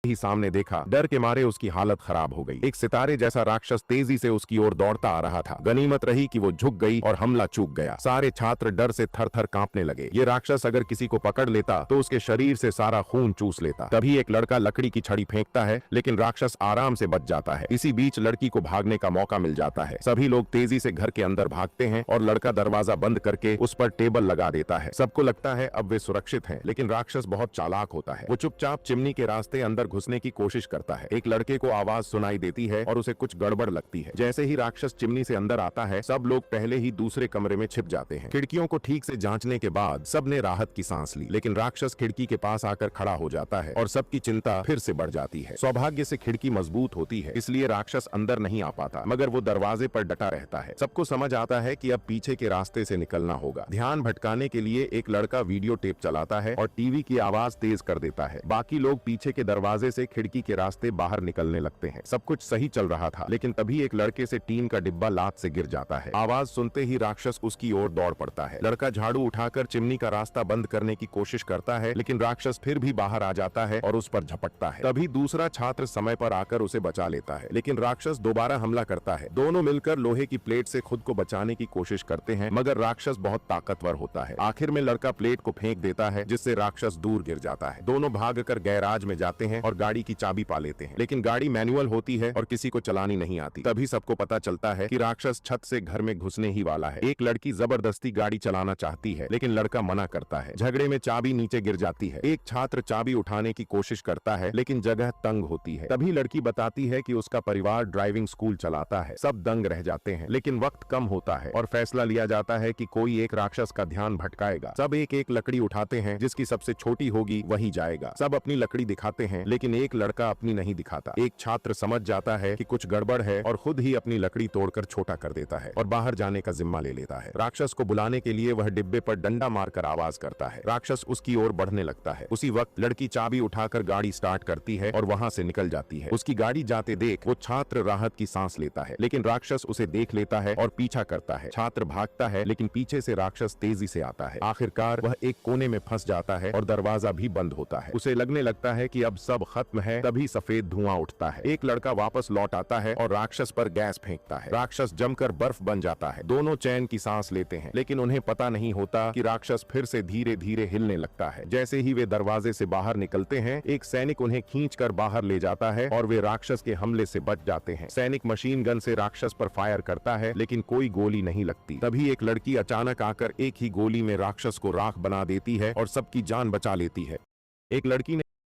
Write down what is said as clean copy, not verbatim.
ही सामने देखा, डर के मारे उसकी हालत खराब हो गई। एक सितारे जैसा राक्षस तेजी से उसकी ओर दौड़ता आ रहा था। गनीमत रही कि वो झुक गई और हमला चूक गया। सारे छात्र डर से थर-थर कांपने लगे। ये राक्षस अगर किसी को पकड़ लेता तो उसके शरीर से सारा खून चूस लेता। तभी एक लड़का लकड़ी की छड़ी फेंकता है, लेकिन राक्षस आराम से बच जाता है। इसी बीच लड़की को भागने का मौका मिल जाता है। सभी लोग तेजी से घर के अंदर भागते हैं और लड़का दरवाजा बंद करके उस पर टेबल लगा देता है। सबको लगता है अब वे सुरक्षित हैं, लेकिन राक्षस बहुत चालाक होता है। वो चुपचाप चिमनी के रास्ते अंदर घुसने की कोशिश करता है। एक लड़के को आवाज सुनाई देती है और उसे कुछ गड़बड़ लगती है। जैसे ही राक्षस चिमनी से अंदर आता है, सब लोग पहले ही दूसरे कमरे में छिप जाते हैं। खिड़कियों को ठीक से जांचने के बाद सबने राहत की सांस ली, लेकिन राक्षस खिड़की के पास आकर खड़ा हो जाता है और सबकी चिंता फिर से बढ़ जाती है। सौभाग्य से खिड़की मजबूत होती है, इसलिए राक्षस अंदर नहीं आ पाता, मगर वो दरवाजे पर डटा रहता है। सबको समझ आता है कि अब पीछे के रास्ते से निकलना होगा। ध्यान भटकाने के लिए एक लड़का वीडियो टेप चलाता है और टीवी की आवाज तेज कर देता है। बाकी लोग पीछे के दरवाजे से खिड़की के रास्ते बाहर निकलने लगते हैं। सब कुछ सही चल रहा था, लेकिन तभी एक लड़के से टीन का डिब्बा लात से गिर जाता है। आवाज सुनते ही राक्षस उसकी ओर दौड़ पड़ता है। लड़का झाड़ू उठाकर चिमनी का रास्ता बंद करने की कोशिश करता है, लेकिन राक्षस फिर भी बाहर आ जाता है और उस पर झपटता है। तभी दूसरा छात्र समय पर आकर उसे बचा लेता है, लेकिन राक्षस दोबारा हमला करता है। दोनों मिलकर लोहे की प्लेट से खुद को बचाने की कोशिश करते हैं, मगर राक्षस बहुत ताकतवर होता है। आखिर में लड़का प्लेट को फेंक देता है, जिससे राक्षस दूर गिर जाता है। दोनों भागकर गैराज में जाते हैं और गाड़ी की चाबी पा लेते हैं, लेकिन गाड़ी मैनुअल होती है और किसी को चलानी नहीं आती। तभी सबको पता चलता है कि राक्षस छत से घर में घुसने ही वाला है। एक लड़की जबरदस्ती गाड़ी चलाना चाहती है, लेकिन लड़का मना करता है। झगड़े में चाबी नीचे गिर जाती है। एक छात्र चाबी उठाने की कोशिश करता है, लेकिन जगह तंग होती है। तभी लड़की बताती है कि उसका परिवार ड्राइविंग स्कूल चलाता है। सब दंग रह जाते हैं, लेकिन वक्त कम होता है और फैसला लिया जाता है कि कोई एक राक्षस का ध्यान भटकाएगा। सब एक एक लकड़ी उठाते हैं, जिसकी सबसे छोटी होगी वही जाएगा। सब अपनी लकड़ी दिखाते हैं, लेकिन एक लड़का अपनी नहीं दिखाता। एक छात्र समझ जाता है कि कुछ गड़बड़ है और खुद ही अपनी लकड़ी तोड़कर छोटा कर देता है और बाहर जाने का जिम्मा ले लेता है। राक्षस को बुलाने के लिए वह डिब्बे पर डंडा मारकर आवाज करता है। राक्षस उसकी ओर बढ़ने लगता है। उसी वक्त लड़की चाबी उठाकर गाड़ी स्टार्ट करती है और वहां से निकल जाती है। उसकी गाड़ी जाते देख वो छात्र राहत की सांस लेता है, लेकिन राक्षस उसे देख लेता है और पीछा करता है। छात्र भागता है, लेकिन पीछे से राक्षस तेजी से आता है। आखिरकार वह एक कोने में फंस जाता है और दरवाजा भी बंद होता है। उसे लगने लगता है कि अब सब खत्म है। तभी सफेद धुआं उठता है। एक लड़का वापस लौट आता है और राक्षस पर गैस फेंकता है। राक्षस जमकर बर्फ बन जाता है। दोनों चैन की सांस लेते हैं, लेकिन उन्हें पता नहीं होता कि राक्षस फिर से धीरे धीरे हिलने लगता है। जैसे ही वे दरवाजे से बाहर निकलते हैं, एक सैनिक उन्हें खींचकर बाहर ले जाता है और वे राक्षस के हमले से बच जाते हैं। सैनिक मशीन गन से राक्षस पर फायर करता है, लेकिन कोई गोली नहीं लगती। तभी एक लड़की अचानक आकर एक ही गोली में राक्षस को राख बना देती है और सबकी जान बचा लेती है। एक लड़की ने